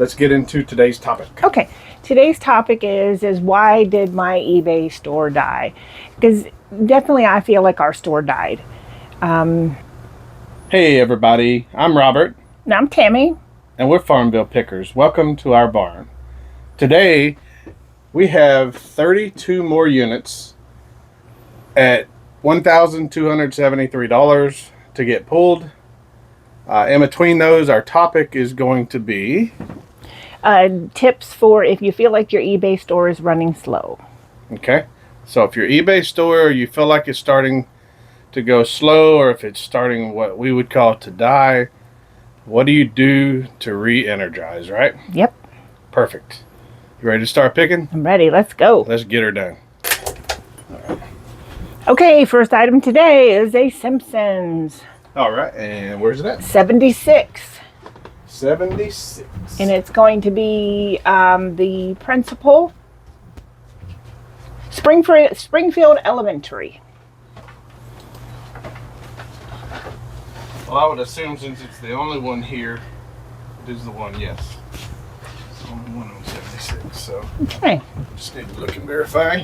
let's get into today's topic. Okay, today's topic is why did my eBay store die? Because definitely I feel like our store died. Hey everybody, I'm Robert. And I'm Tammy. And we're Farmville Pickers. Welcome to our barn. Today we have 32 more units at $1,273 to get pulled. In between those, our topic is going to be tips for if you feel like your eBay store is running slow. Okay, so if your eBay store, you feel like it's starting to go slow, or if it's starting what we would call to die, what do you do to re-energize, right? Yep. Perfect. You ready to start picking? I'm ready. Let's go. Let's get her done. Okay, first item today is a Simpsons. All right, and where's it at? 76. 76. And it's going to be the principal. Springfield Elementary. Well, I would assume since it's the only one here, it is the one, yes. It's the only one on 76, so Okay. just need to look and verify.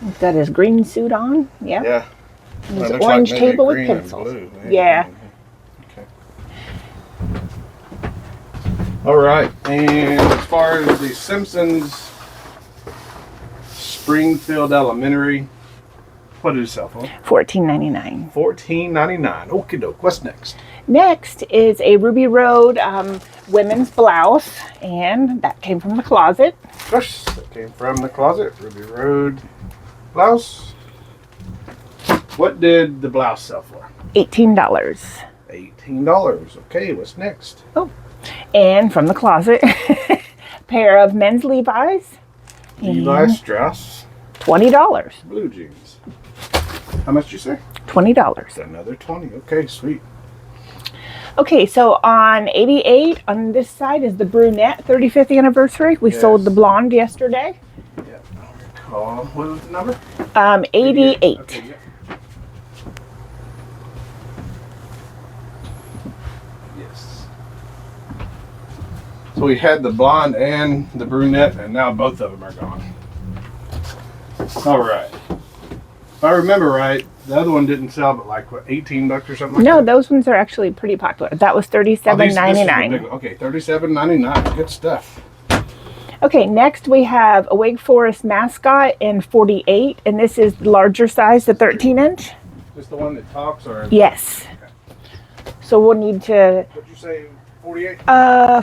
He's got his green suit on. Yep. Yeah. His Well, it looks orange like maybe table with green and pencils. blue. Yeah. Okay. All right, and as far as the Simpsons Springfield Elementary, what did it sell for? $14.99. $14.99. Okie doke. What's next? Next is a Ruby Road women's blouse, and that came from the closet. Of course, that came from the closet. Ruby Road blouse. What did the blouse sell for? $18. $18. Okay, what's next? Oh, and from the closet, pair of men's Levi's. Levi Strauss. $20. Blue jeans. How much did you say? $20. Another 20. Okay, sweet. Okay, so on 88, on this side is the brunette 35th anniversary. We sold the blonde yesterday. Yeah, I recall. What was the number? 88. Okay, yeah. Yes. So we had the blonde and the brunette, and now both of them are gone. All right. If I remember right, the other one didn't sell, but like what, $18 or something like that? No, those ones are actually pretty popular. That was $37.99. Okay, $37.99. Good stuff. Okay, next we have a Wake Forest mascot in 48, and this is the larger size, the 13-inch. Just the one that talks, or? Yes. Okay. So we'll need to. What'd you say? 48?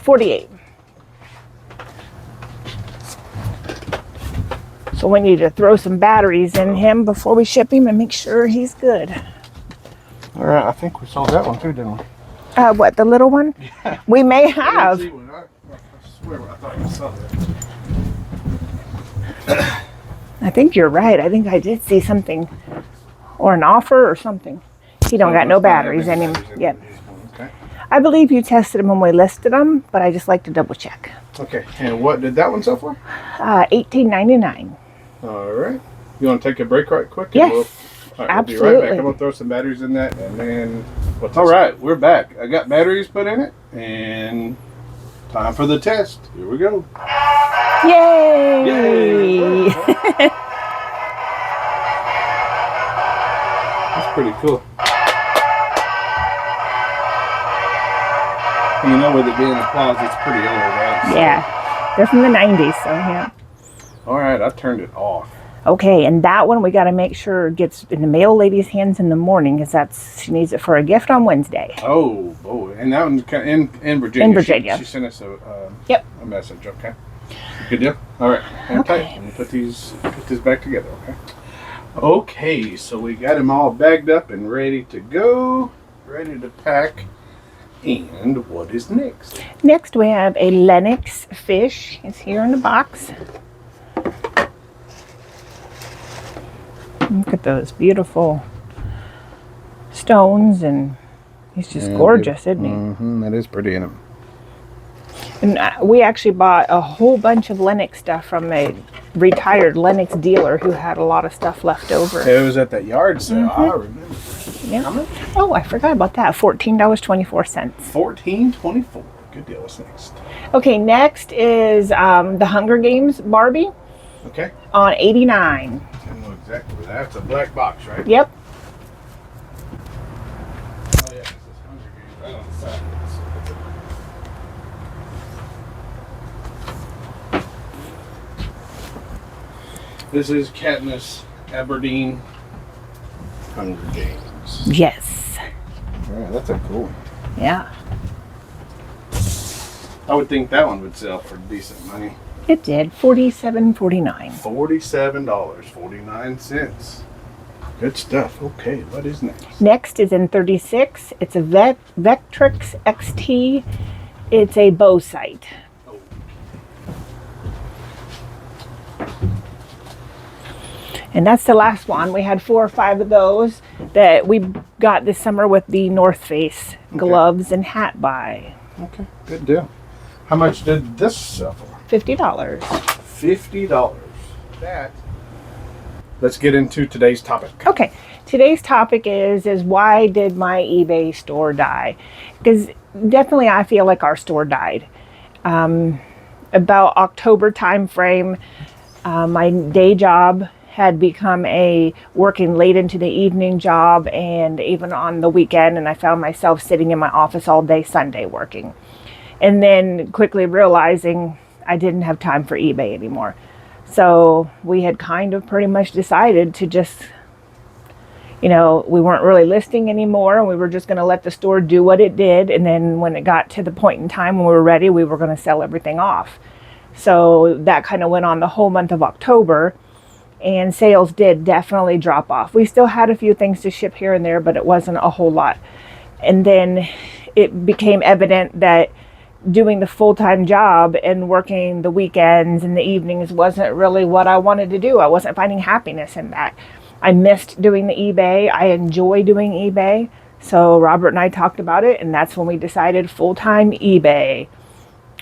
48. So we need to throw some batteries in him before we ship him and make sure he's good. All right, I think we sold that one too, didn't we? What, the little one? Yeah. We may have. I swear I thought you saw that. I think you're right. I think I did see something, or an offer or something. He don't got no batteries in him. Yep. Okay. I believe you tested them when we listed them, but I just like to double check. Okay, and what did that one sell for? $18.99. All right. You want to take a break right quick? Yes, all right, absolutely. We'll be right back. I'm going to throw some batteries in that, and then... All right, we're back. I got batteries put in it, and time for the test. Here we go. Yay! Yay! That's pretty cool. You know, with it being a closet, it's pretty old, right? So, yeah, they're from the 90s, so yeah. All right, I turned it off. Okay, and that one we got to make sure gets in the mail lady's hands in the morning, because she needs it for a gift on Wednesday. Oh boy, and that one's in Virginia. In Virginia. She sent us a message. Okay, good deal. All right, hang tight. Let me put this back together. Okay. Okay, so we got them all bagged up and ready to go, ready to pack. And what is next? Next we have a Lennox fish. It's here in the box. Look at those beautiful stones, and he's just gorgeous, isn't he? Mm-hmm, that is pretty in him. And we actually bought a whole bunch of Lennox stuff from a retired Lennox dealer who had a lot of stuff left over. It was at that yard sale. I remember. Yeah. How much? Oh, I forgot about that. $14.24. $14.24. Good deal. What's next? Okay, next is the Hunger Games Barbie Okay. on 89. I know exactly where that's a black box, right? Yep. Oh yeah, this is Hunger Games right on the side. This is Katniss Aberdeen Hunger Games. Yes. Yeah, that's a cool one. Yeah. I would think that one would sell for decent money. It did. $47.49. $47.49. Good stuff. Okay, what is next? Next is in 36. It's a Vectrix XT. It's a bow sight. Oh. And that's the last one. We had 4 or 5 of those that we got this summer with the North Face gloves and hat buy. Okay, good deal. How much did this sell for? $50. $50. That. Let's get into today's topic. Okay, today's topic is why did my eBay store die? Because definitely I feel like our store died. About October time frame, my day job had become a working late into the evening job and even on the weekend, and I found myself sitting in my office all day Sunday working. And then quickly realizing I didn't have time for eBay anymore. So we had kind of pretty much decided to just, we weren't really listing anymore. We were just going to let the store do what it did. And then when it got to the point in time when we were ready, we were going to sell everything off. So that kind of went on the whole month of October. And sales did definitely drop off. We still had a few things to ship here and there, but it wasn't a whole lot. And then it became evident that doing the full-time job and working the weekends and the evenings wasn't really what I wanted to do. I wasn't finding happiness in that. I missed doing the eBay. I enjoy doing eBay. So Robert and I talked about it, and that's when we decided full-time eBay.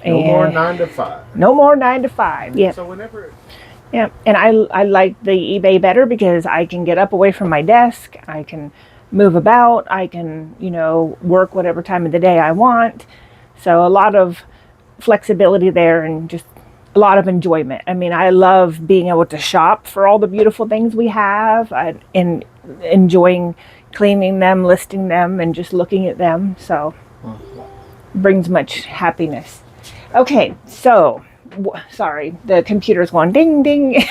No more 9 to 5. No more 9 to 5. Yeah. So whenever... Yeah, and I like the eBay better because I can get up away from my desk. I can move about. I can, work whatever time of the day I want. So a lot of flexibility there and just a lot of enjoyment. I mean, I love being able to shop for all the beautiful things we have and enjoying cleaning them, listing them, and just looking at them. So brings much happiness. Okay, so sorry, the computer's going ding, ding.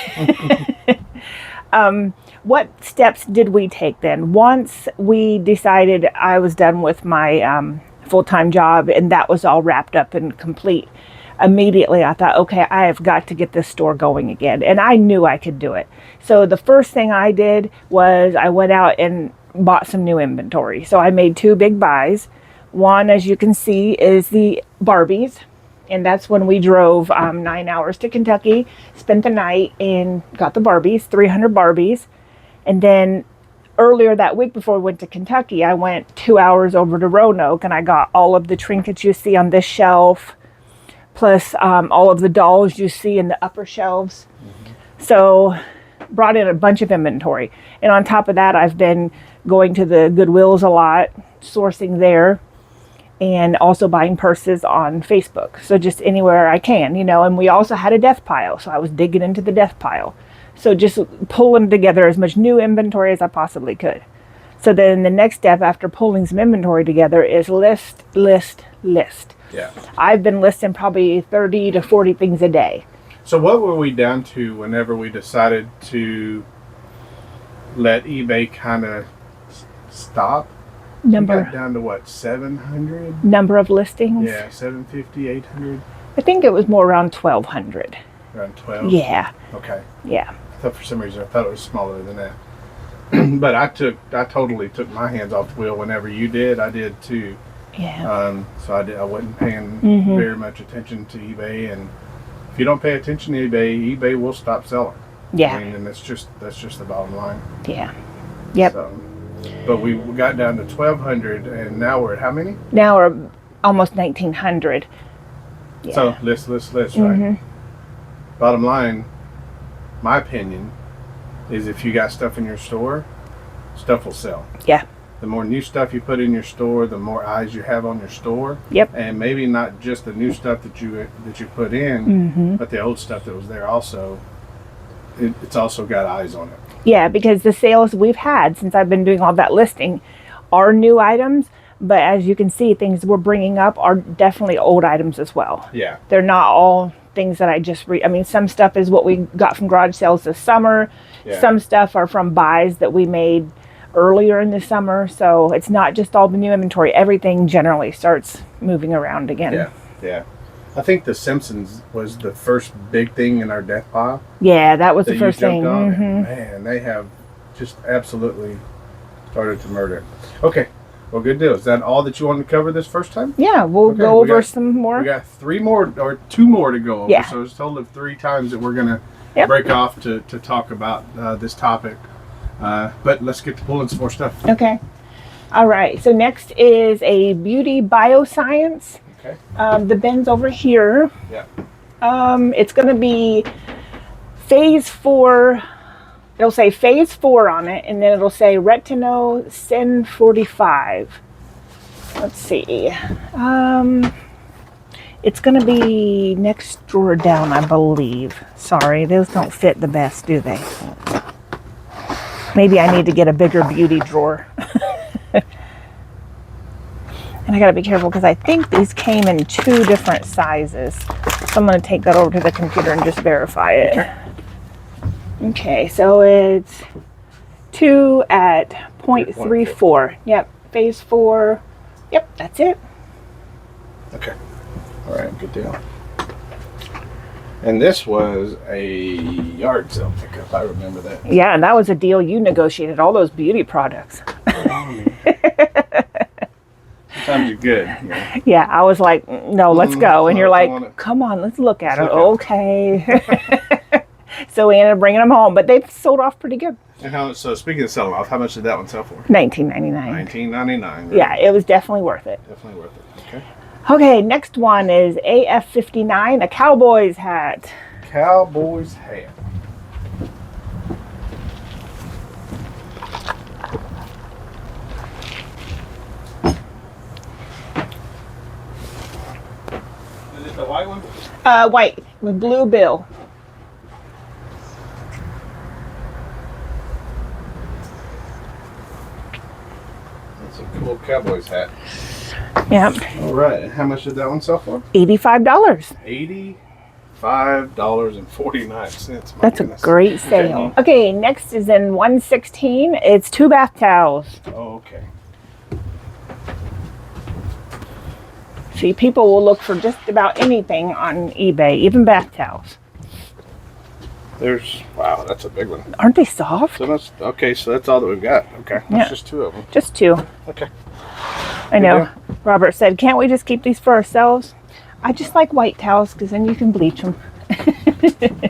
What steps did we take then? Once we decided I was done with my full-time job and that was all wrapped up and complete, immediately I thought, okay, I have got to get this store going again. And I knew I could do it. So the first thing I did was I went out and bought some new inventory. So I made 2 big buys. One, as you can see, is the Barbies. And that's when we drove 9 hours to Kentucky, spent the night, and got the Barbies, 300 Barbies. And then earlier that week before we went to Kentucky, I went 2 hours over to Roanoke, and I got all of the trinkets you see on this shelf, plus all of the dolls you see in the upper shelves. So brought in a bunch of inventory. And on top of that, I've been going to the Goodwills a lot, sourcing there, and also buying purses on Facebook. So just anywhere I can, and we also had a death pile. So I was digging into the death pile. So just pulling together as much new inventory as I possibly could. So then the next step after pulling some inventory together is list. Yeah. I've been listing probably 30 to 40 things a day. So what were we down to whenever we decided to let eBay kind of stop? We got down to what, 700? Number of listings? Yeah, 750, 800? I think it was more around 1,200. Around 12? Yeah. Okay. Yeah. I thought for some reason I thought it was smaller than that. But I totally took my hands off the wheel whenever you did. I did too. Yeah. So I wasn't paying very much attention to eBay, and if you don't pay attention to eBay will stop selling. Yeah. I mean, and that's just the bottom line. Yeah. Yep. So, but we got down to 1,200, and now we're at how many? Now we're almost 1,900. Yeah. So list, right? Bottom line, my opinion is if you got stuff in your store, stuff will sell. Yeah. the more new stuff you put in your store, the more eyes you have on your store. Yep. And maybe not just the new stuff that you put in, but the old stuff that was there also. It's also got eyes on it. Yeah, because the sales we've had since I've been doing all that listing are new items, but as you can see, things we're bringing up are definitely old items as well. Yeah. They're not all things that I just I mean, some stuff is what we got from garage sales this summer. Yeah. Some stuff are from buys that we made earlier in the summer. So it's not just all the new inventory. Everything generally starts moving around again. Yeah, yeah. I think The Simpsons was the first big thing in our death pile. Yeah, that was the first you thing. jumped on, and man, they have just absolutely started to murder. Okay, well, good deal. Is that all that you wanted to cover this first time? Yeah, we'll go over some more. We got 3 more, or 2 more to go over. Yeah. So it's a total of 3 times that we're going to break off to talk about this topic. But let's get to pulling some more stuff. Okay. All right. So next is a beauty bioscience. Okay. The bin's over here. Yeah. It's going to be phase 4. It'll say phase 4 on it, and then it'll say Retino Sin 45. Let's see. It's going to be next drawer down, I believe. Sorry, those don't fit the best, do they? Maybe I need to get a bigger beauty drawer. And I got to be careful because I think these came in 2 different sizes. So I'm going to take that over to the computer and just verify it. Okay, so it's 2 at 0.34. Yep, phase 4. Yep, that's it. Okay. All right, good deal. And this was a yard sale pickup. I remember that. Yeah, and that was a deal you negotiated, all those beauty products. Sometimes you're good. Yeah. Yeah, I was like, no, let's go. And you're like, come on, let's look at it. Okay. So we ended up bringing them home, but they've sold off pretty good. And so speaking of selling off, how much did that one sell for? $19.99. $19.99. Right? Yeah, it was definitely worth it. Definitely worth it. Okay. Okay, next one is AF59, a Cowboys hat. Cowboys hat. Is it the white one? White with blue bill. That's a cool Cowboys hat. Yep. All right. How much did that one sell for? $85. $85.49. That's a great sale. Okay, next is in 116. It's 2 bath towels. Oh, okay. See, people will look for just about anything on eBay, even bath towels. Wow, that's a big one. Aren't they soft? So that's okay. So that's all that we've got. Okay, that's just 2 of them. Just 2. Okay. I know. Robert said, "Can't we just keep these for ourselves?" I just like white towels because then you can bleach them.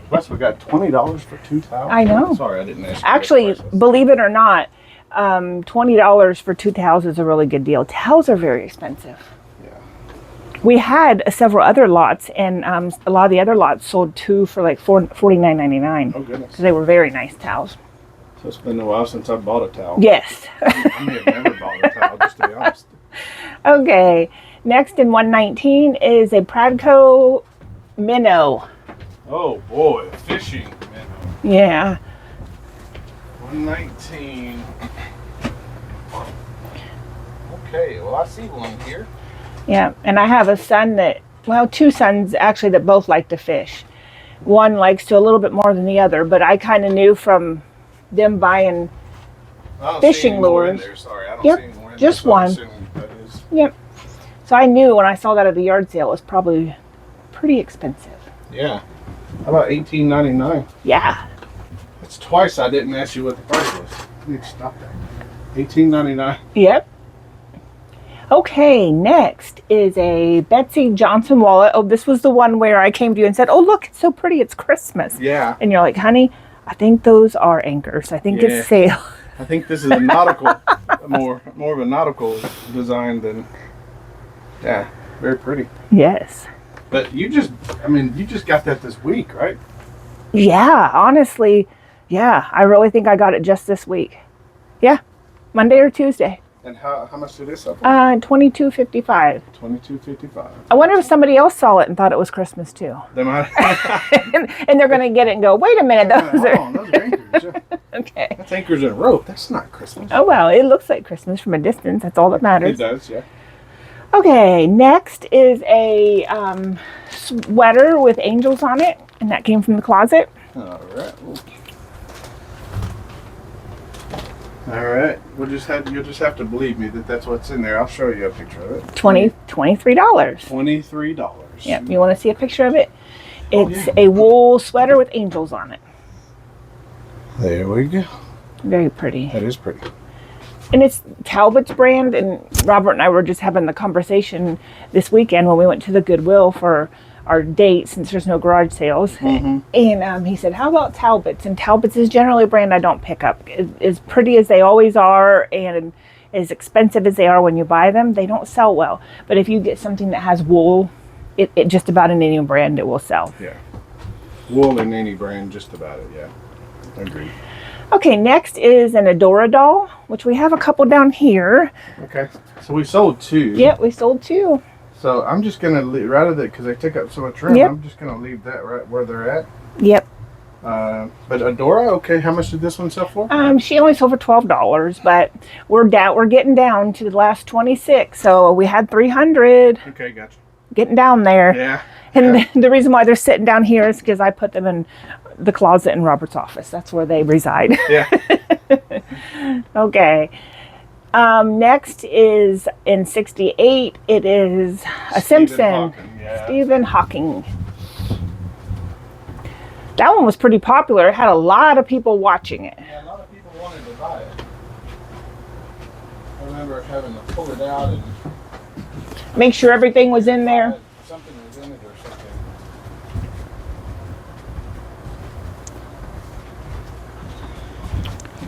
Plus, we got $20 for 2 towels. I know. Sorry, I didn't ask you. Actually, believe it or not, $20 for 2 towels is a really good deal. Towels are very expensive. We had several other lots, and a lot of the other lots sold 2 for like $49.99. Oh, goodness. Because they were very nice towels. So it's been a while since I bought a towel. Yes. I may have never bought a towel, just to be honest. Okay. Next in 119 is a Pradco minnow. Oh, boy. A fishing minnow. Yeah. 119. Okay. Well, I see one here. Yeah, and I have a son that, well, 2 sons actually that both like to fish. One likes to a little bit more than the other, but I kind of knew from them buying fishing lures. Sorry, I don't see any more in just there, so I'm one. assuming that is. Yep. So I knew when I saw that at the yard sale, it was probably pretty expensive. Yeah. How about $18.99? Yeah. That's twice I didn't ask you what the price was. I need to stop that. $18.99. Yep. Okay, next is a Betsy Johnson wallet. Oh, this was the one where I came to you and said, "Oh, look, it's so pretty. It's Christmas." Yeah. And you're like, "Honey, I think those are anchors. I think it's sale." I think this is a nautical, more of a nautical design than, yeah, very pretty. Yes. But you just got that this week, right? Yeah, honestly, yeah. I really think I got it just this week. Yeah, Monday or Tuesday. Mm-hmm. And how much did this sell for? $22.55. $22.55. I wonder if somebody else saw it and thought it was Christmas too. They might. and they're going to get it and go, wait a minute, those are... Those are anchors. Yeah. Okay. That's anchors and rope. That's not Christmas. Oh, well, it looks like Christmas from a distance. That's all that matters. It does, yeah. Okay, next is a sweater with angels on it, and that came from the closet. All right. All right. You'll just have to believe me that that's what's in there. I'll show you a picture of it. $23. $23. Yep. You want to see a picture of it? It's yeah. a wool sweater with angels on it. There we go. Very pretty. That is pretty. And it's Talbot's brand, and Robert and I were just having the conversation this weekend when we went to the Goodwill for our date, since there's no garage sales. Mm-hmm. And he said, how about Talbot's? And Talbot's is generally a brand I don't pick up. As pretty as they always are and as expensive as they are when you buy them, they don't sell well. But if you get something that has wool, it just about in any brand it will sell. Yeah. Wool in any brand, just about it, yeah. Agreed. Okay, next is an Adora doll, which we have a couple down here. Okay. So we sold 2. Yep, we sold 2. So I'm just going to leave, right of it, because they take up so much room, Yep. I'm just going to leave that right where they're at. Yep. But Adora, okay, how much did this one sell for? She only sold for $12, but we're getting down to the last 26. So we had 300. Okay, gotcha. Getting down there. Yeah. And yeah. the reason why they're sitting down here is because I put them in the closet in Robert's office. That's where they reside. Yeah. Okay. Next is in 68. It is a Simpson. Hawking, yeah. Stephen Hawking. That one was pretty popular. It had a lot of people watching it. Yeah, a lot of people wanted to buy it. I remember having to pull it out and Make sure everything was in there. something was in it or something.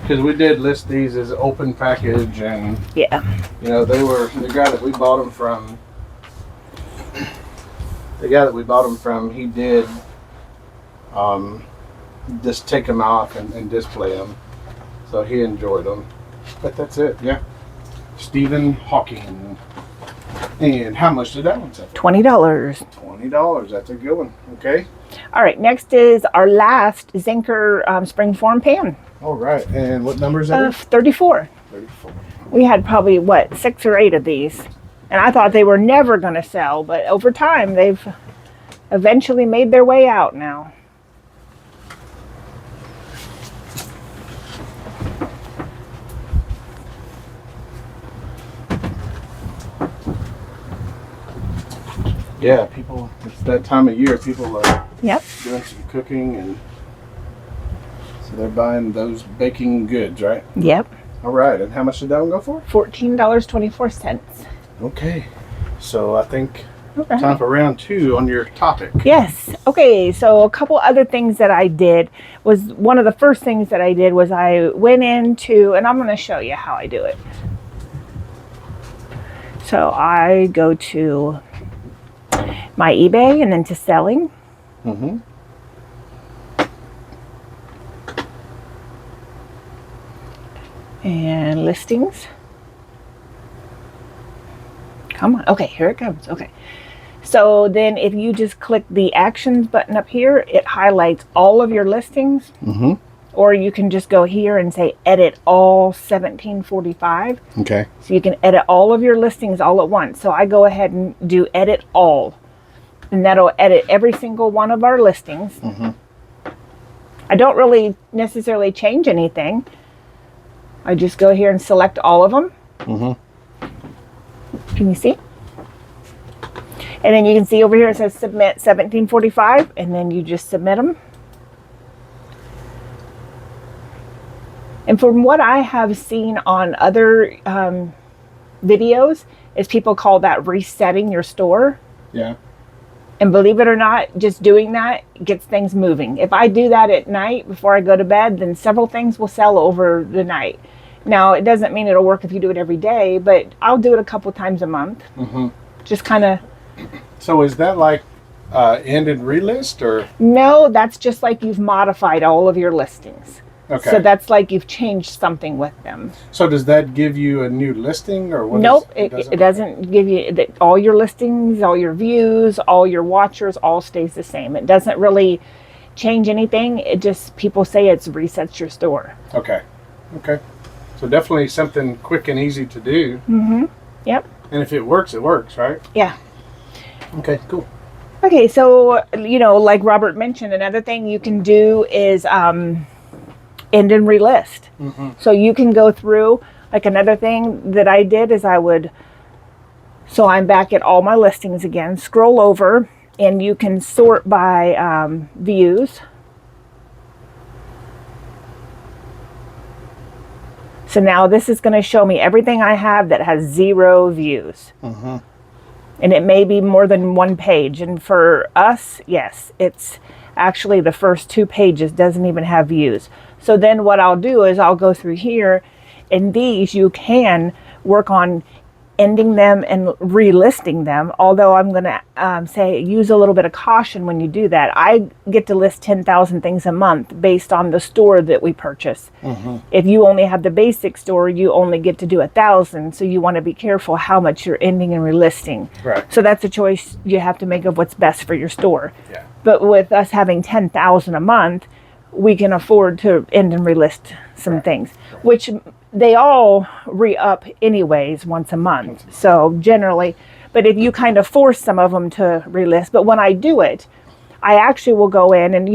Because we did list these as open package, and Yeah. you know, they were the guy that we bought them from. The guy that we bought them from, he did just take them off and display them, so he enjoyed them. But that's it, yeah. Stephen Hawking. And how much did that one sell? $20. $20. That's a good one. Okay. All right. Next is our last Zinker spring form pan. All right. And what number is that? 34. 34. We had probably, 6 or 8 of these. And I thought they were never going to sell. But over time, they've eventually made their way out now. Yeah, people, it's that time of year. People are Yep. doing some cooking, and so they're buying those baking goods, right? Yep. All right. And how much did that one go for? $14.24. Okay. So I think Okay. time for round 2 on your topic. Yes. Okay. So a couple other things that I did was one of the first things that I did was I went into, and I'm going to show you how I do it. So I go to my eBay and then to selling. Mm-hmm. And listings. Come on. Okay, here it comes. Okay. So then if you just click the actions button up here, it highlights all of your listings. Mm-hmm. Or you can just go here and say edit all 1745. Okay. So you can edit all of your listings all at once. So I go ahead and do edit all. And that'll edit every single one of our listings. Mm-hmm. I don't really necessarily change anything. I just go here and select all of them. Mm-hmm. Can you see? And then you can see over here it says submit 1745, and then you just submit them. And from what I have seen on other videos, is people call that resetting your store. Yeah. And believe it or not, just doing that gets things moving. If I do that at night before I go to bed, then several things will sell over the night. Now, it doesn't mean it'll work if you do it every day, but I'll do it a couple times a month. Mm-hmm. Just kind of... So is that like end and relist, or? No, that's just like you've modified all of your listings. Okay. So that's like you've changed something with them. So does that give you a new listing or what? Nope, it doesn't give you all your listings, all your views, all your watchers, all stays the same. It doesn't really change anything. It just, people say it's resets your store. Okay. Okay. So definitely something quick and easy to do. Mm-hmm. Yep. And if it works, right? Yeah. Okay, cool. Okay, so, like Robert mentioned, another thing you can do is end and relist. Mm-hmm. So you can go through, like another thing that I did is so I'm back at all my listings again, scroll over, and you can sort by views. So now this is going to show me everything I have that has 0 views. Mm-hmm. And it may be more than one page. And for us, yes, it's actually the first 2 pages doesn't even have views. So then what I'll do is I'll go through here, and these you can work on ending them and relisting them. Although I'm going to say use a little bit of caution when you do that. I get to list 10,000 things a month based on the store that we purchase. Mm-hmm. If you only have the basic store, you only get to do 1,000. So you want to be careful how much you're ending and relisting. Right. So that's a choice you have to make of what's best for your store. Yeah. But with us having 10,000 a month, we can afford to end and relist some things, which they all re-up anyways once a month. So generally, but if you kind of force some of them to relist, but when I do it, I actually will go in and,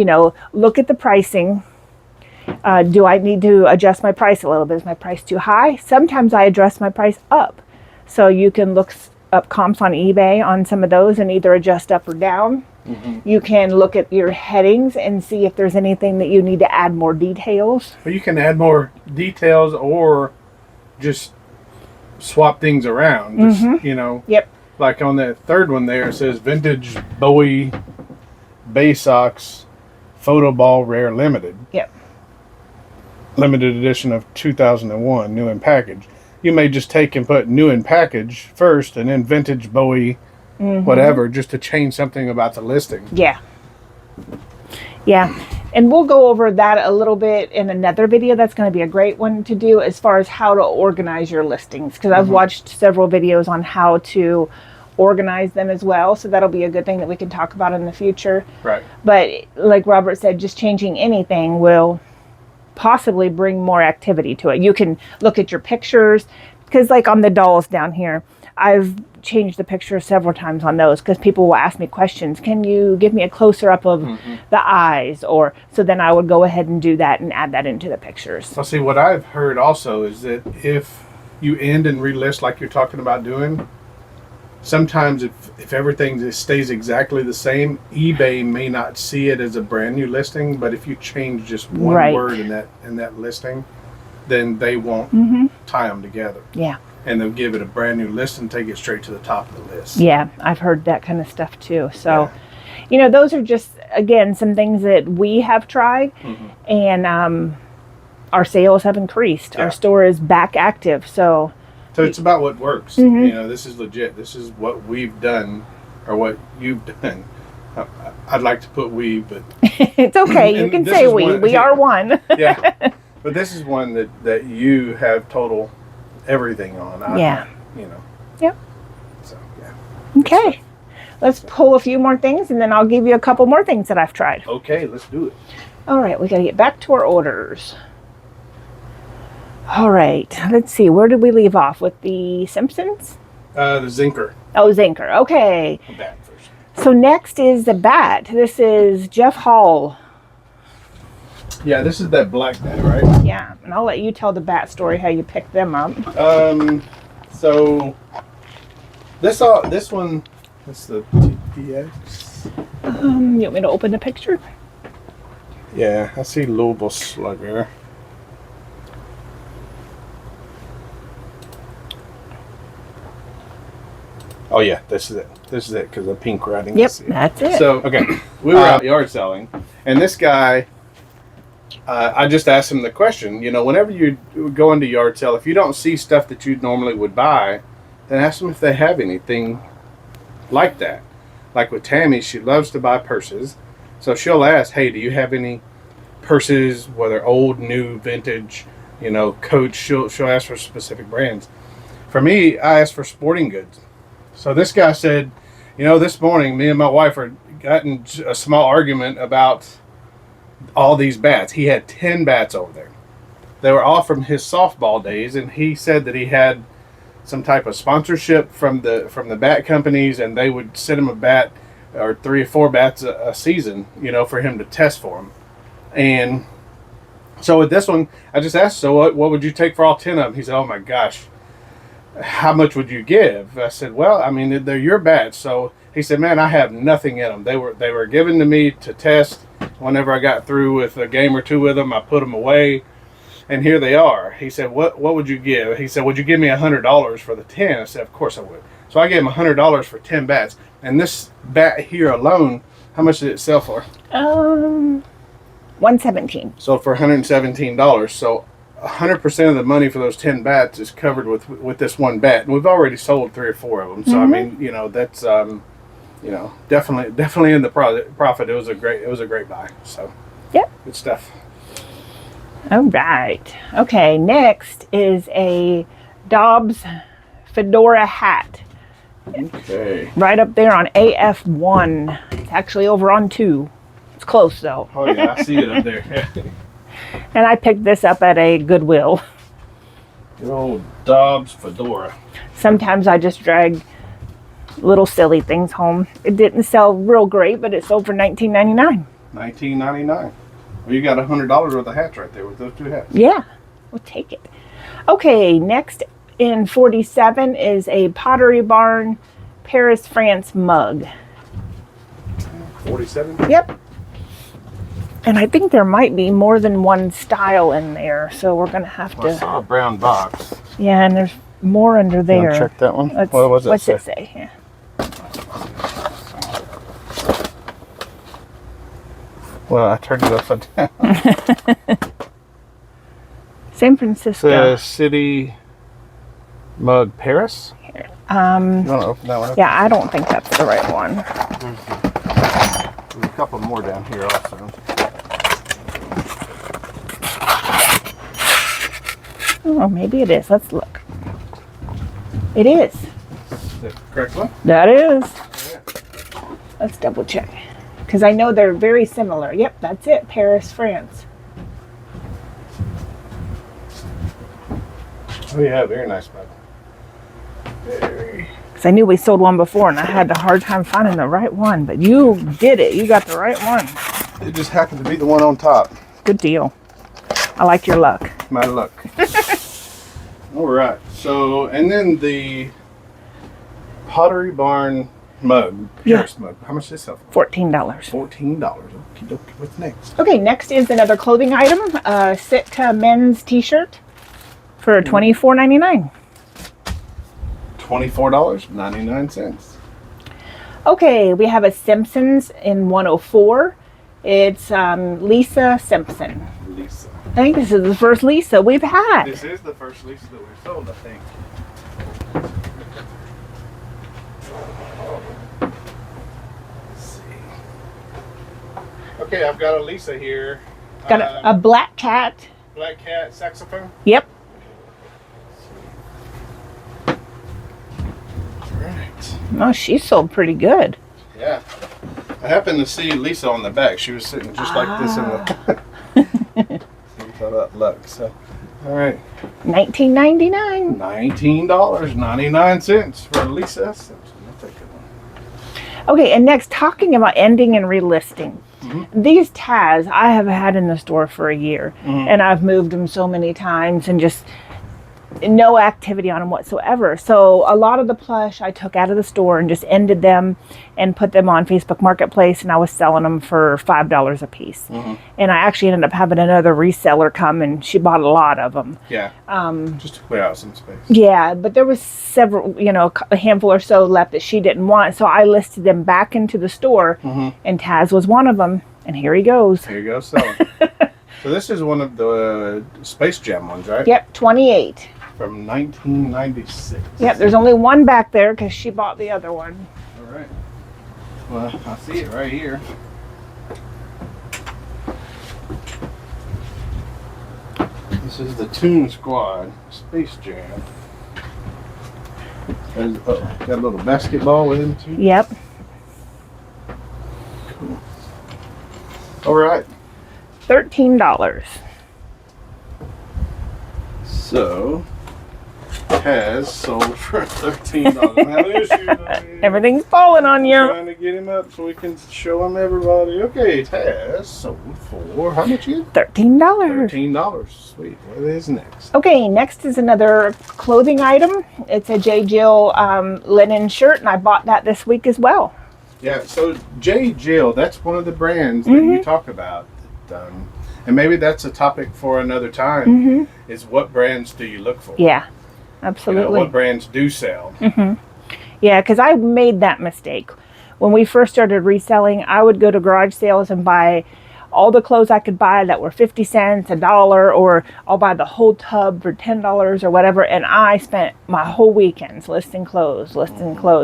look at the pricing. Do I need to adjust my price a little bit? Is my price too high? Sometimes I adjust my price up. So you can look up comps on eBay on some of those and either adjust up or down. Mm-hmm. You can look at your headings and see if there's anything that you need to add more details. Well, you can add more details or just swap things around. Just, Yep. Like on that third one there, it says vintage Bowie Bay Sox photo ball rare limited. Yep. Limited edition of 2001, new in package. You may just take and put new in package first and then vintage Bowie whatever, just to change something about the listing. Yeah. Yeah. And we'll go over that a little bit in another video. That's going to be a great one to do as far as how to organize your listings. Because I've watched several videos on how to organize them as well. So that'll be a good thing that we can talk about in the future. Right. But like Robert said, just changing anything will possibly bring more activity to it. You can look at your pictures. Because like on the dolls down here, I've changed the pictures several times on those because people will ask me questions. Can you give me a closer up of the eyes? Or so then I would go ahead and do that and add that into the pictures. So see, what I've heard also is that if you end and relist like you're talking about doing, sometimes if everything just stays exactly the same, eBay may not see it as a brand new listing. But if you change just one word in that listing, then they won't tie them together. Yeah. And they'll give it a brand new list and take it straight to the top of the list. Yeah, I've heard that kind of stuff too. So, those are just, again, some things that we have tried. And our sales have increased. Yeah. Our store is back active. So it's about what works. This is legit. This is what we've done or what you've done. I'd like to put we, but... it's okay. You can say we. We are one. Yeah. But this is one that you have total everything on. Yep. So, yeah. Okay. Let's pull a few more things, and then I'll give you a couple more things that I've tried. Okay, let's do it. All right. We got to get back to our orders. All right. Let's see. Where did we leave off? With the Simpsons? The Zinker. Oh, Zinker. Okay. The bat first. So next is the bat. This is Jeff Hall. Yeah, this is that black bat, right? Yeah, and I'll let you tell the bat story, how you picked them up. So this one, that's the TPX. You want me to open the picture? Yeah, I see Louisville Slugger. Oh yeah, this is it. This is it because the pink writing. Yep, that's it. So okay, we were out yard selling, and this guy. I just asked him the question, whenever you go into yard sale, if you don't see stuff that you normally would buy, then ask them if they have anything like that. Like with Tammy, she loves to buy purses. So she'll ask, hey, do you have any purses, whether old, new, vintage, Coach. She'll ask for specific brands. For me, I asked for sporting goods. So this guy said, this morning, me and my wife are gotten a small argument about all these bats. He had 10 bats over there. They were all from his softball days, and he said that he had some type of sponsorship from the bat companies, and they would send him a bat or 3 or 4 bats a season, for him to test for them. And so with this one, I just asked, so what would you take for all 10 of them? He said, oh my gosh, how much would you give? I said, well, I mean, they're your bats. So he said, man, I have nothing in them. They were given to me to test. Whenever I got through with a game or 2 with them, I put them away. And here they are. He said, what would you give? He said, would you give me $100 for the 10? I said, of course I would. So I gave him $100 for 10 bats. And this bat here alone, how much did it sell for? $117. So for $117. So 100% of the money for those 10 bats is covered with this one bat. And we've already sold 3 or 4 of them. So I mean, that's definitely in the profit. It was a great buy. So yep. Good stuff. All right. Okay, next is a Dobbs fedora hat. Okay. Right up there on AF1. It's actually over on 2. It's close though. Oh yeah, I see it up there. And I picked this up at a Goodwill. Good old Dobbs fedora. Sometimes I just drag little silly things home. It didn't sell real great, but it sold for $19.99. $19.99. Well, you got $100 worth of hats right there with those 2 hats. Yeah, we'll take it. Okay, next in 47 is a Pottery Barn Paris, France mug. 47? Yep. And I think there might be more than one style in there, so we're going to have to... I saw a brown box. Yeah, and there's more under there. You want to check that one? What was it? What's it say? Yeah. Well, I turned it upside down. San Francisco. The city mug Paris? Here. You want to open that one up? Yeah, I don't think that's the right one. There's a couple more down here also. Oh, maybe it is. Let's look. It is. The correct one? That is. Yeah. Let's double check. Because I know they're very similar. Yep, that's it. Paris, France. Oh yeah, very nice mug. Very. Because I knew we sold one before and I had a hard time finding the right one. But you did it. You got the right one. It just happened to be the one on top. Good deal. I like your luck. My luck. All right. So, and then the Pottery Barn mug, Paris mug. How much does this sell for? $14. $14. Okie dokie. What's next? Okay, next is another clothing item. Sitka men's t-shirt for $24.99. $24.99. Okay, we have a Simpsons in 104. It's Lisa Simpson. Lisa. I think this is the first Lisa we've had. This is the first Lisa that we've sold, I think. Let's see. Okay, I've got a Lisa here. Got a black cat. Black cat saxophone. Yep. Right. Oh, she sold pretty good. Yeah. I happened to see Lisa on the back. She was sitting just like this in the... So that luck. So, all right. $19.99. $19.99 for Lisa Simpson. I'll take it one. Okay, and next, talking about ending and relisting. These Taz I have had in the store for a year, and I've moved them so many times and just no activity on them whatsoever. So a lot of the plush I took out of the store and just ended them and put them on Facebook Marketplace, and I was selling them for $5 a piece. And I actually ended up having another reseller come, and she bought a lot of them. Yeah. Just to clear out some space. Yeah, but there was several, a handful or so left that she didn't want. So I listed them back into the store, and Taz was one of them. And here he goes. Here you go, selling. So this is one of the Space Jam ones, right? Yep, 28. From 1996. Yep, there's only one back there because she bought the other one. All right. Well, I see it right here. This is the Toon Squad Space Jam. Got a little basketball with him too. Yep. Cool. All right. $13. So, has sold for $13. I'm having issues. Everything's falling on you. Trying to get him up so we can show him everybody. Okay, it has sold for how much again? $13. $13. Sweet. What is next? Okay, next is another clothing item. It's a J. Jill linen shirt, and I bought that this week as well. Yeah, so J. Jill, that's one of the brands that you talk about. And maybe that's a topic for another time, is what brands do you look for? Yeah, absolutely. You know, what brands do sell? Yeah, because I made that mistake. When we first started reselling, I would go to garage sales and buy all the clothes I could buy that were 50 cents, $1, or I'll buy the whole tub for $10 or whatever. And I spent my whole weekends listing clothes.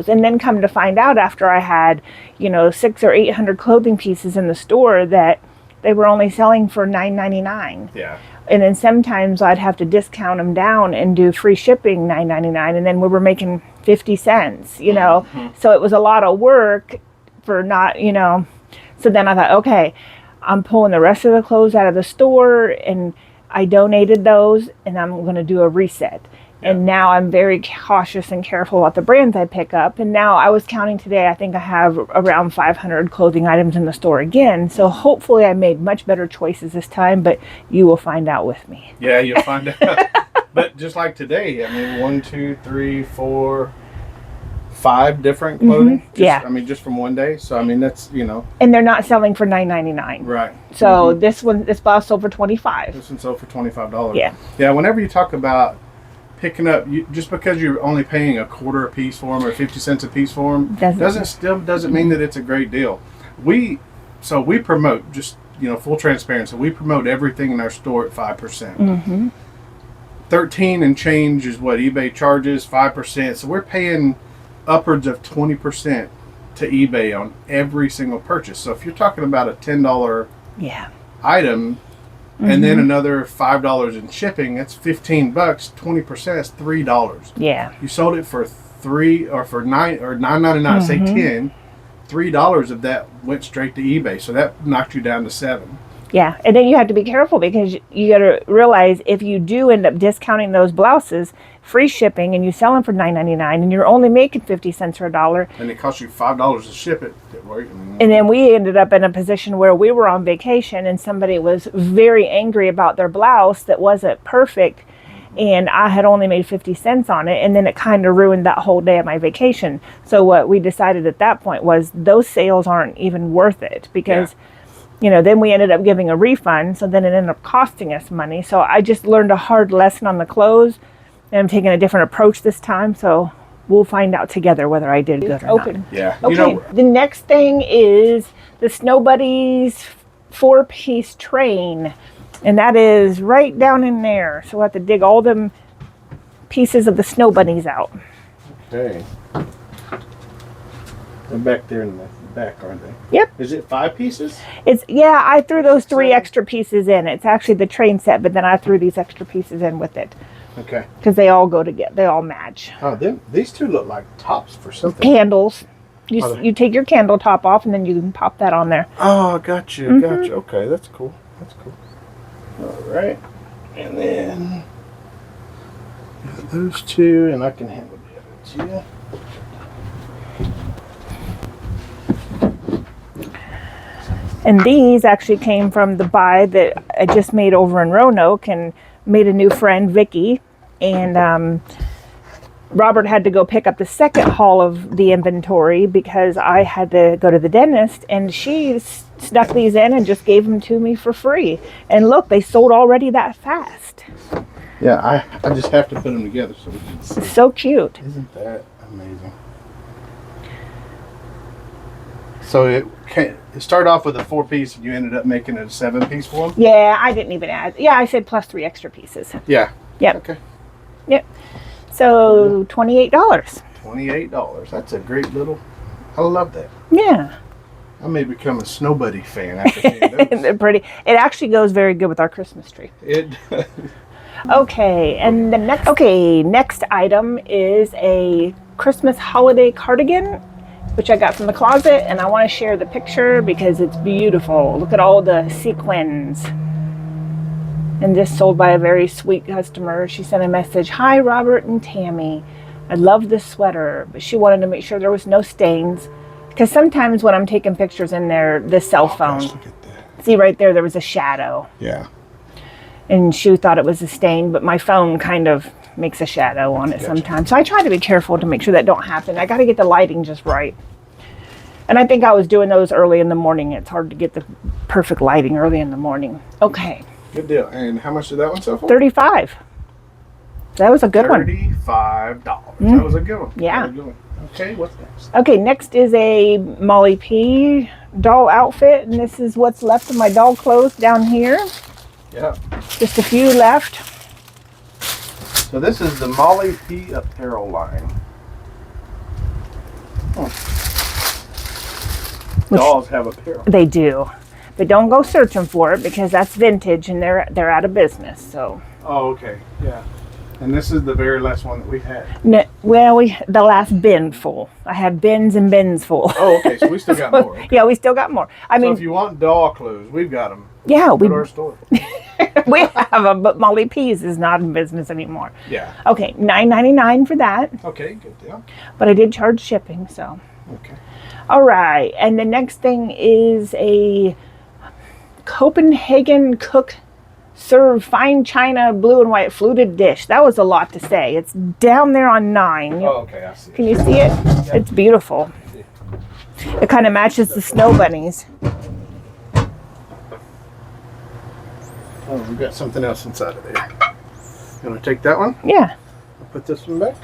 And then come to find out after I had, 600 or 800 clothing pieces in the store that they were only selling for $9.99. Yeah. And then sometimes I'd have to discount them down and do free shipping, $9.99. And then we were making 50 cents, So it was a lot of work for not, So then I thought, okay, I'm pulling the rest of the clothes out of the store, and I donated those, and I'm going to do a reset. Yeah. And now I'm very cautious and careful about the brands I pick up. And now I was counting today, I think I have around 500 clothing items in the store again. So hopefully I made much better choices this time, but you will find out with me. Yeah, you'll find out. But just like today, 1, 2, 3, 4, 5 different clothing. Just from one day. So that's And they're not selling for $9.99. Right. So this blouse sold for $25. This one sold for $25. Yeah. Yeah. Whenever you talk about picking up, just because you're only paying a quarter a piece for them or 50 cents a piece for them, doesn't mean that it's a great deal. We promote, just full transparency. We promote everything in our store at 5%. 13 and change is what eBay charges, 5%. So we're paying upwards of 20% to eBay on every single purchase. So if you're talking about a $10 item and then another $5 in shipping, that's $15. 20% is $3. Yeah. You sold it for $3 or for $9.99, say $10. $3 of that went straight to eBay. So that knocked you down to $7. Yeah, and then you have to be careful because you got to realize if you do end up discounting those blouses, free shipping, and you sell them for $9.99, and you're only making 50 cents or $1, and it costs you $5 to ship it. And then we ended up in a position where we were on vacation, and somebody was very angry about their blouse that wasn't perfect, and I had only made 50 cents on it, and then it kind of ruined that whole day of my vacation. So what we decided at that point was those sales aren't even worth it because. Yeah. Then we ended up giving a refund, so then it ended up costing us money. So I just learned a hard lesson on the clothes, and I'm taking a different approach this time, so we'll find out together whether I did good or not. Yeah. Okay, the next thing is the Snow Buddies 4-piece train, and that is right down in there. So we'll have to dig all them pieces of the Snow Bunnies out. Okay. They're back there in the back, aren't they? Yep. Is it 5 pieces? I threw those 3 extra pieces in. It's actually the train set, but then I threw these extra pieces in with it. Okay. Because they all go together. They all match. Oh, these two look like tops for something. Candles. You take your candle top off, and then you can pop that on there. Oh, gotcha. Gotcha. Okay, that's cool. All right. And then those 2, and I can handle the other 2. And these actually came from the buy that I just made over in Roanoke and made a new friend, Vicky. And Robert had to go pick up the second haul of the inventory because I had to go to the dentist. And she snuck these in and just gave them to me for free. And look, they sold already that fast. Yeah, I just have to put them together so we can see. So cute. Isn't that amazing? So it started off with a 4-piece, and you ended up making it a 7-piece for them? Yeah, I didn't even add. Yeah, I said plus 3 extra pieces. Yeah. Yep. Okay. Yep. So $28. $28. That's a great little. I love that. Yeah. I may become a Snow Buddy fan after seeing those. They're pretty. It actually goes very good with our Christmas tree. It. Okay, and the next item is a Christmas holiday cardigan, which I got from the closet, and I want to share the picture because it's beautiful. Look at all the sequins. And this sold by a very sweet customer. She sent a message, "Hi Robert and Tammy. I love this sweater," but she wanted to make sure there was no stains, because sometimes when I'm taking pictures in there, the cell phone, Gosh, look at that. see right there was a shadow. Yeah. And she thought it was a stain, but my phone kind of makes a shadow on it sometimes. So I try to be careful to make sure that don't happen. I got to get the lighting just right. And I think I was doing those early in the morning. It's hard to get the perfect lighting early in the morning. Okay. Good deal. And how much did that one sell for? $35. That was a good one. $35. That was a good one. Yeah. That was a good one. Okay, what's next? Okay, next is a Molly P doll outfit, and this is what's left of my doll clothes down here. Yeah. Just a few left. So this is the Molly P apparel line. Dolls have apparel. They do. But don't go searching for it because that's vintage and they're out of business. So. Oh, okay. Yeah. And this is the very last one that we had. No, well, the last bin full. I had bins and bins full. Oh, okay. So we still got more. Okay. Yeah, we still got more. I mean, if you want doll clothes, we've got them. Yeah, Go to our store. we have them, but Molly P's is not in business anymore. Yeah. Okay, $9.99 for that. Okay, good deal. But I did charge shipping, so. Okay. All right, and the next thing is a Copenhagen Cook Serve Fine China Blue and White Fluted Dish. That was a lot to say. It's down there on 9. Oh, okay, I see. Can you see it? Yeah. It's beautiful. It kind of matches the snow bunnies. Oh, we've got something else inside of there. You want to take that one? Yeah. I'll put this one back.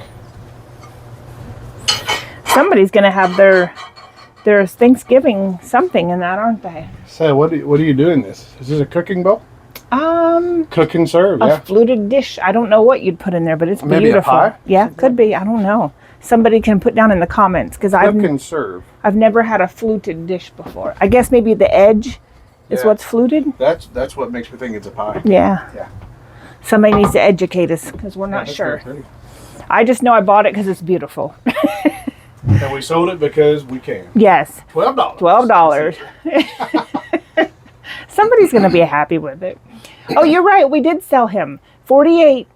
Somebody's going to have their Thanksgiving something in that, aren't they? So what are you doing this? Is this a cooking bowl? Cook and serve, a yeah. Fluted dish. I don't know what you'd put in there, but it's Maybe beautiful. a pie? Yeah, could be. I don't know. Somebody can put down in the comments because Cook and serve. I've never had a fluted dish before. I guess maybe the edge is what's fluted. That's what makes me think it's a pie. Yeah. Yeah. Somebody needs to educate us because we're not sure. I just know I bought it because it's beautiful. And we sold it because we can. Yes. $12. $12. Somebody's going to be happy with it. Oh, you're right. We did sell him. 48.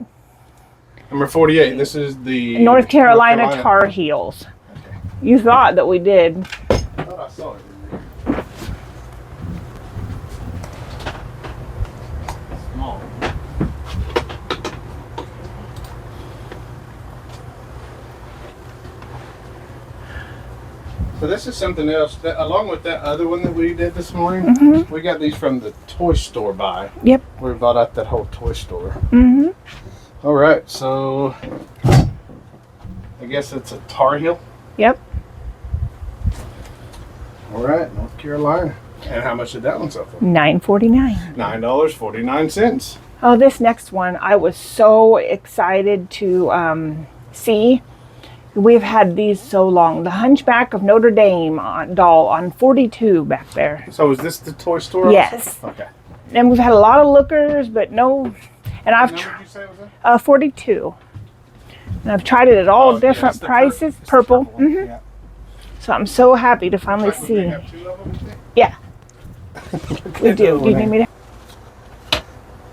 Number 48. This is the North Carolina Tar Heels. Okay. You thought that we did. I thought I saw it. Small. So this is something else that, along with that other one that we did this morning, we got these from the toy store buy. Yep. We bought out that whole toy store. Mm-hmm. All right, so I guess it's a Tar Heel. Yep. All right, North Carolina. And how much did that one sell for? $9.49. $9.49. Oh, this next one I was so excited to see. We've had these so long. The Hunchback of Notre Dame doll on 42 back there. So is this the toy store? Yes. Also? Okay. And we've had a lot of lookers, but no. And I've What did you say it was that? 42. And I've tried it at all different prices. Purple. Mm-hmm. Yeah. So I'm so happy to finally Like, see. we have 2 of them, you think? Yeah, we do. Do you need me to?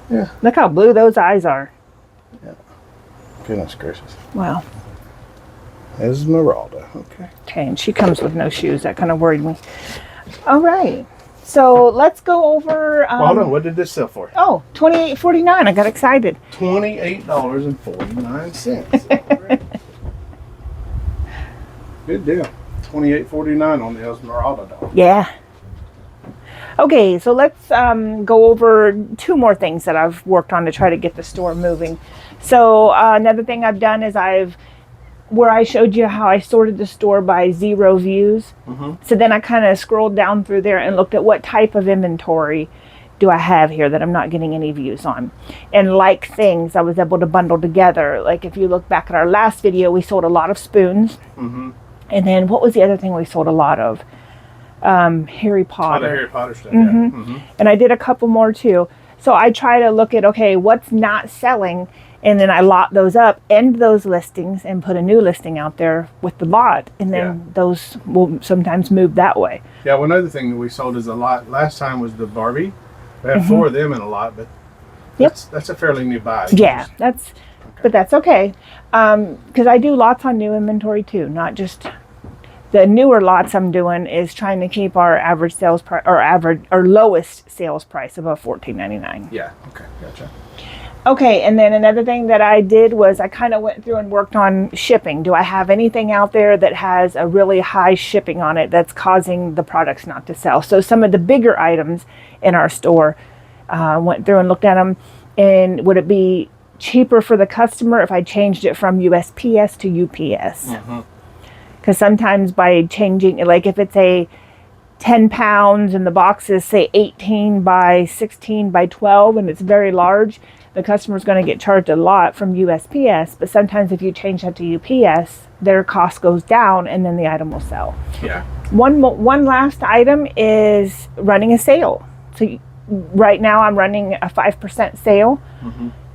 Yeah. Look how blue those eyes are. Goodness gracious. Wow. Esmeralda. Okay. Okay, and she comes with no shoes. That kind of worried me. All right. So let's go over. Well, hold on. What did this sell for? Oh, $28.49. I got excited. $28.49. Good deal. $28.49 on the Esmeralda doll. Yeah. Okay, so let's go over 2 more things that I've worked on to try to get the store moving. So another thing I've done is where I showed you how I sorted the store by 0 views. Mm-hmm. So then I kind of scrolled down through there and looked at what type of inventory do I have here that I'm not getting any views on. And like things I was able to bundle together. Like if you look back at our last video, we sold a lot of spoons. Mm-hmm. And then what was the other thing we sold a lot of? Harry Potter. Oh, the Harry Potter stuff, Mm-hmm. yeah. Mm-hmm. And I did a couple more too. So I try to look at, okay, what's not selling, and then I lot those up, end those listings, and put a new listing out there with the lot, and then those will sometimes move that way. Yeah, one other thing that we sold is a lot last time was the Barbie. We had 4 of them in a lot, but that's a fairly new buy. Yeah, but that's okay, because I do lots on new inventory too, not just the newer lots. I'm doing is trying to keep our average sales price, or lowest sales price above $14.99. Yeah. Okay. Gotcha. Okay, and then another thing that I did was I kind of went through and worked on shipping. Do I have anything out there that has a really high shipping on it that's causing the products not to sell? So some of the bigger items in our store, went through and looked at them, and would it be cheaper for the customer if I changed it from USPS to UPS? Because sometimes by changing, like if it's a 10 pounds and the box is say 18 by 16 by 12 and it's very large, the customer's going to get charged a lot from USPS. But sometimes if you change that to UPS, their cost goes down and then the item will sell. Yeah. One last item is running a sale. So right now I'm running a 5% sale.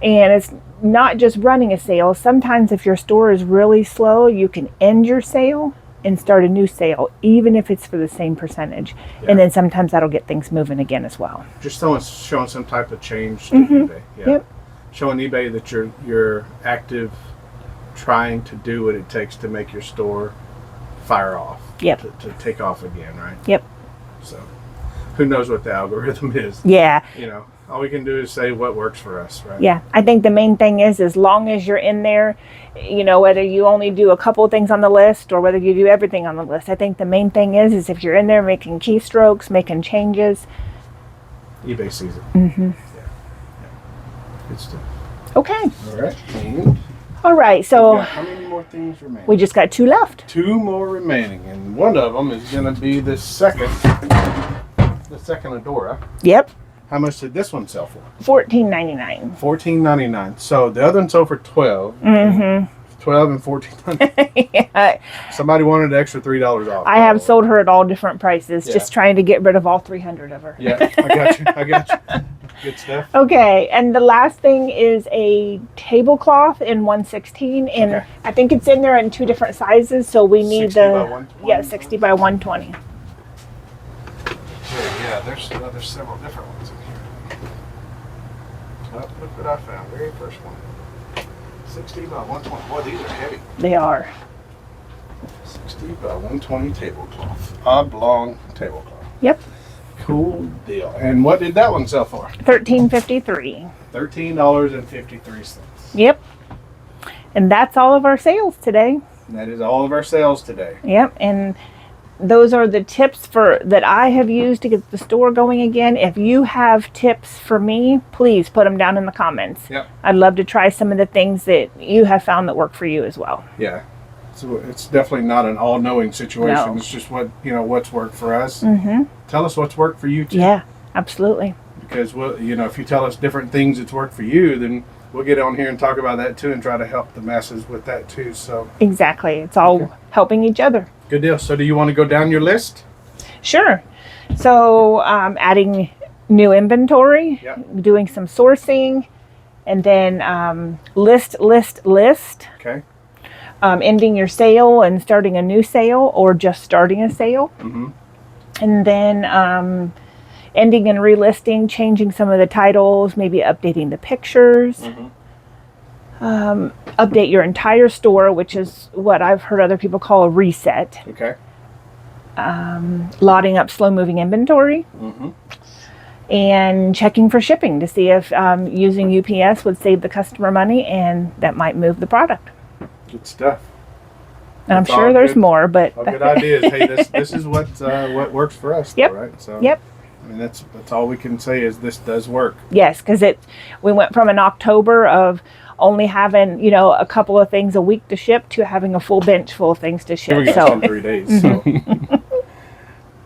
And it's not just running a sale. Sometimes if your store is really slow, you can end your sale and start a new sale, even if it's for the same percentage. And then sometimes that'll get things moving again as well. Just showing some type of change to eBay. Yeah. Showing eBay that you're active, trying to do what it takes to make your store fire off. To take off again, right? So who knows what the algorithm is? All we can do is say what works for us, right? Yeah, I think the main thing is as long as you're in there, whether you only do a couple of things on the list or whether you do everything on the list, I think the main thing is if you're in there making keystrokes, making changes. eBay sees it. Yeah. Good stuff. Okay. All right. And all right, so how many more things remain? We just got 2 left. 2 more remaining, and one of them is going to be the second Adora. Yep. How much did this one sell for? $14.99. $14.99. So the other one sold for $12. 12 and $14. Somebody wanted an extra $3 off. I have sold her at all different prices, just trying to get rid of all 300 of her. Yeah, I got you. Good stuff. Okay, and the last thing is a tablecloth in 116, and I think it's in there in 2 different sizes, so we need 60 by 120? 60 by 120. Yeah, there's several different ones in here. Oh, look what I found. Very first one. 60 by 120. Boy, these are heavy. They are. 60 by 120 tablecloth. Oblong tablecloth. Yep. Cool deal. And what did that one sell for? $13.53. $13.53. Yep. And that's all of our sales today. And that is all of our sales today. Yep. And those are the tips that I have used to get the store going again. If you have tips for me, please put them down in the comments. Yep. I'd love to try some of the things that you have found that work for you as well. Yeah. So it's definitely not an all-knowing situation. No. It's just what's worked for us. Tell us what's worked for you too. Yeah, absolutely. Because if you tell us different things that's worked for you, then we'll get on here and talk about that too and try to help the masses with that too. So exactly. It's all helping each other. Good deal. So do you want to go down your list? Sure. So adding new inventory, doing some sourcing, and then list. Okay. Ending your sale and starting a new sale, or just starting a sale. And then ending and relisting, changing some of the titles, maybe updating the pictures. Update your entire store, which is what I've heard other people call a reset. Okay. Lotting up slow-moving inventory. And checking for shipping to see if using UPS would save the customer money, and that might move the product. Good stuff. And I'm sure there's more, but all good ideas. Hey, this is what works for us, though, right? So I mean, that's all we can say is this does work. Yes, because we went from an October of only having a couple of things a week to ship to having a full bench full of things to ship. Here we go, in 3 days. So.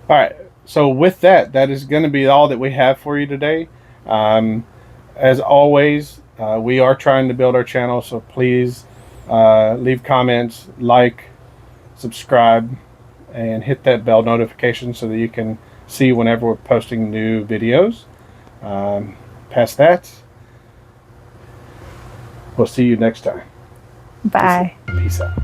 All right. So with that is going to be all that we have for you today. As always, we are trying to build our channel, so please leave comments, like, subscribe, and hit that bell notification so that you can see whenever we're posting new videos. past that, we'll see you next time. Bye. Peace out.